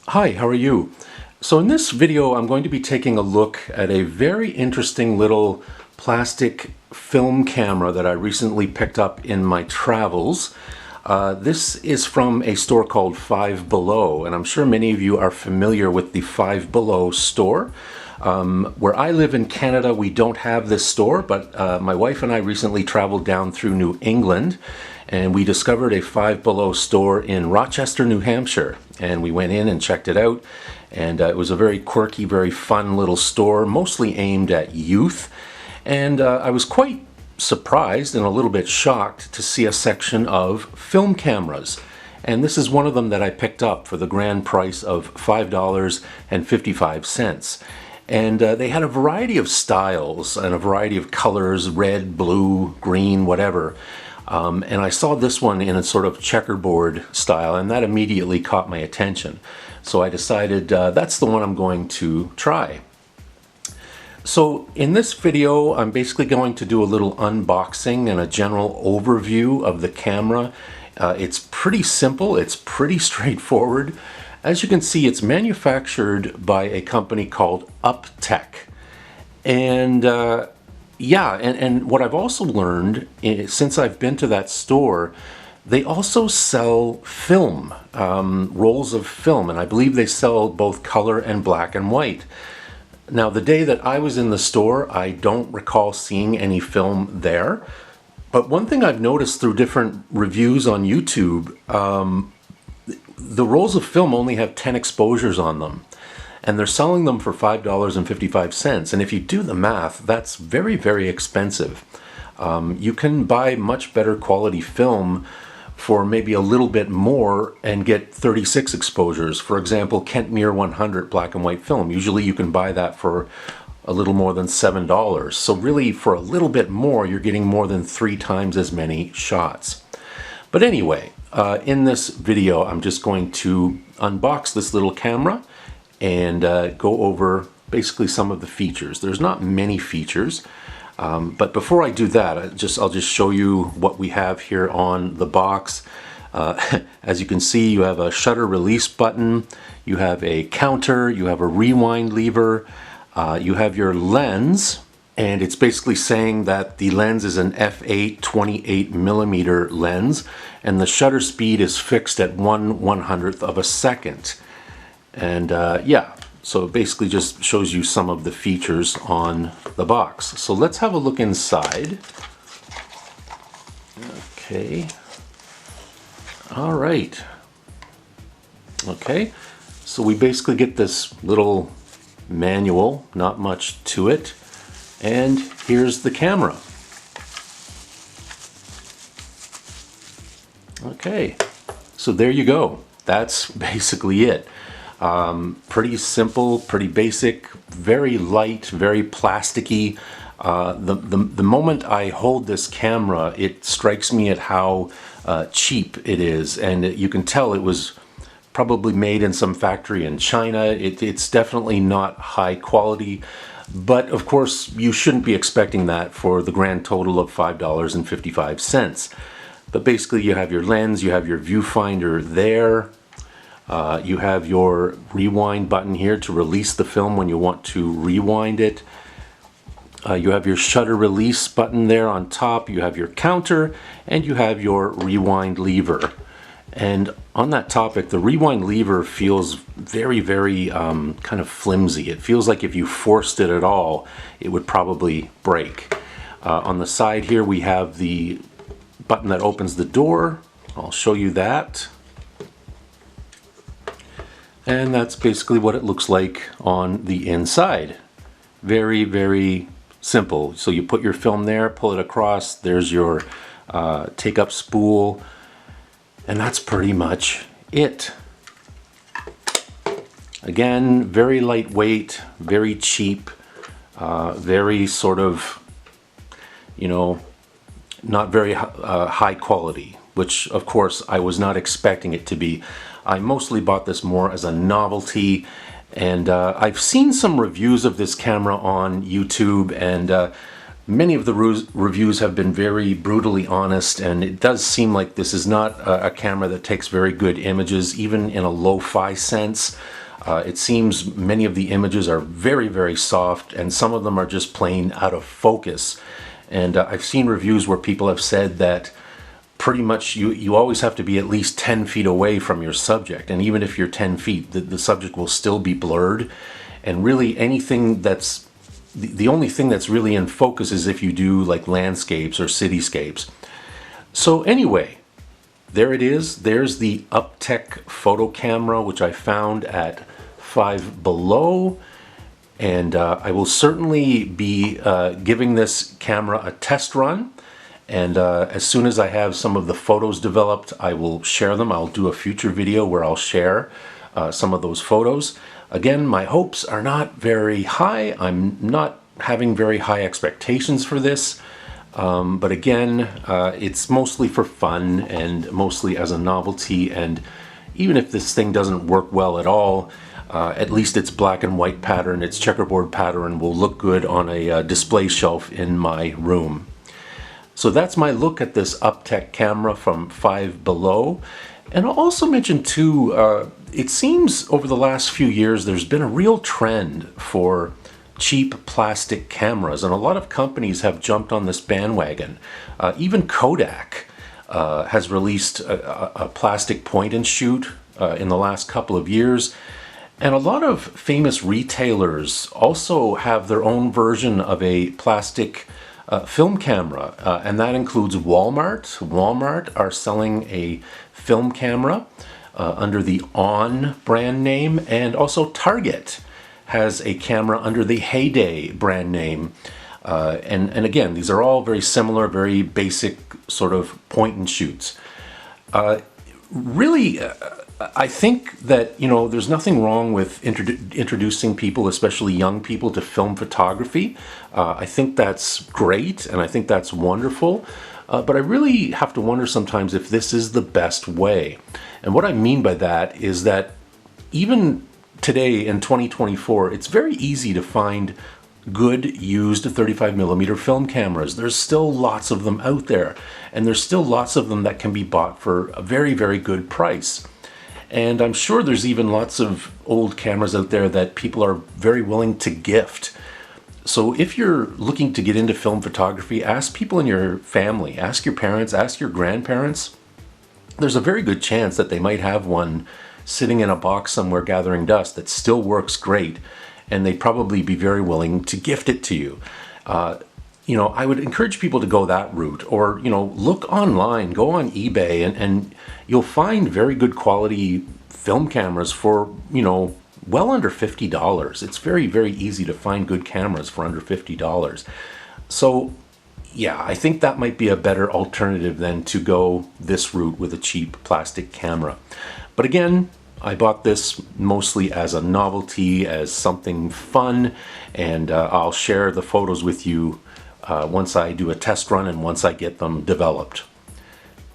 Hi, how are you? So in this video, I'm going to be taking a look at a very interesting little plastic film camera that I recently picked up in my travels. This is from a store called Five Below, and I'm sure many of you are familiar with the Five Below store. Where I live in Canada, we don't have this store, but my wife and I recently traveled down through New England, and we discovered a Five Below store in Rochester, New Hampshire. And we went in and checked it out, and it was a very quirky, very fun little store, mostly aimed at youth. And I was quite surprised and a little bit shocked to see a section of film cameras. And this is one of them that I picked up for the grand price of $5.55. And they had a variety of styles and a variety of colors, red, blue, green, whatever. And I saw this one in a sort of checkerboard style, and that immediately caught my attention. So I decided that's the one I'm going to try. So in this video, I'm basically going to do a little unboxing and a general overview of the camera. It's pretty simple, it's pretty straightforward. As you can see, it's manufactured by a company called UpTech. And and what I've also learned since I've been to that store, they also sell film, rolls of film, and I believe they sell both color and black and white. Now, the day that I was in the store, I don't recall seeing any film there. But one thing I've noticed through different reviews on YouTube, the rolls of film only have 10 exposures on them. And they're selling them for $5.55. And if you do the math, that's very, very expensive. You can buy much better quality film for maybe a little bit more and get 36 exposures. For example, Kentmere 100 black and white film. Usually you can buy that for a little more than $7. So really, for a little bit more, you're getting more than 3 times as many shots. But anyway, in this video, I'm just going to unbox this little camera and go over basically some of the features. There's not many features, but before I do that, I'll just show you what we have here on the box. As you can see, you have a shutter release button, you have a counter, you have a rewind lever, you have your lens, and it's basically saying that the lens is an f8 28mm lens, and the shutter speed is fixed at 1/100th of a second. And so it basically just shows you some of the features on the box. So let's have a look inside. Okay. All right. Okay. So we basically get this little manual, not much to it. And here's the camera. Okay. So there you go. That's basically it. Pretty simple, pretty basic, very light, very plasticky. The moment I hold this camera, it strikes me at how cheap it is, and you can tell it was probably made in some factory in China. It's definitely not high quality, but of course you shouldn't be expecting that for the grand total of $5.55. But basically you have your lens, you have your viewfinder there. You have your rewind button here to release the film when you want to rewind it. You have your shutter release button there on top. You have your counter, and you have your rewind lever. And on that topic, the rewind lever feels very, very kind of flimsy. It feels like if you forced it at all, it would probably break. On the side here, we have the button that opens the door. I'll show you that. And that's basically what it looks like on the inside. Very, very simple. So you put your film there, pull it across, there's your take-up spool, and that's pretty much it. Again, very lightweight, very cheap, very sort of, not very high quality, which of course I was not expecting it to be. I mostly bought this more as a novelty, and I've seen some reviews of this camera on YouTube, and Many of the reviews have been very brutally honest, and it does seem like this is not a camera that takes very good images, even in a lo-fi sense. It seems many of the images are very, very soft, and some of them are just plain out of focus. And I've seen reviews where people have said that pretty much you always have to be at least 10 feet away from your subject, and even if you're 10 feet, the subject will still be blurred. And really anything that's the only thing that's really in focus is if you do like landscapes or cityscapes. So anyway, there it is. There's the Uptech photo camera, which I found at Five Below. And I will certainly be giving this camera a test run. And as soon as I have some of the photos developed, I will share them. I'll do a future video where I'll share some of those photos. Again, my hopes are not very high. I'm not having very high expectations for this. But again, it's mostly for fun and mostly as a novelty. And even if this thing doesn't work well at all, at least its black and white pattern, its checkerboard pattern will look good on a display shelf in my room. So that's my look at this Uptech camera from Five Below. And I'll also mention too, it seems over the last few years there's been a real trend for cheap plastic cameras, and a lot of companies have jumped on this bandwagon. Even Kodak has released a plastic point and shoot in the last couple of years. And a lot of famous retailers also have their own version of a plastic film camera, and that includes Walmart. Walmart are selling a film camera under the On brand name, and also Target has a camera under the Heyday brand name. And again, these are all very similar, very basic sort of point and shoots. Really, I think that, you know, there's nothing wrong with introducing people, especially young people, to film photography. I think that's great, and I think that's wonderful. But I really have to wonder sometimes if this is the best way. And what I mean by that is that even today in 2024, it's very easy to find good used 35mm film cameras. There's still lots of them out there, and there's still lots of them that can be bought for a very, very good price. And I'm sure there's even lots of old cameras out there that people are very willing to gift. So if you're looking to get into film photography, ask people in your family, ask your parents, ask your grandparents. There's a very good chance that they might have one sitting in a box somewhere gathering dust that still works great, and they'd probably be very willing to gift it to you. You know, I would encourage people to go that route, or, you know, look online, go on eBay, and you'll find very good quality film cameras for, you know, well under $50. It's very, very easy to find good cameras for under $50. So yeah, I think that might be a better alternative than to go this route with a cheap plastic camera. But again, I bought this mostly as a novelty, as something fun, and I'll share the photos with you once I do a test run and once I get them developed.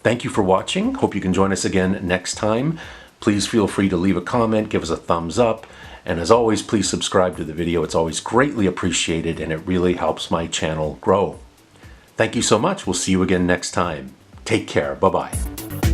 Thank you for watching. Hope you can join us again next time. Please feel free to leave a comment, give us a thumbs up, and as always, please subscribe to the video. It's always greatly appreciated, and it really helps my channel grow. Thank you so much. We'll see you again next time. Take care. Bye-bye.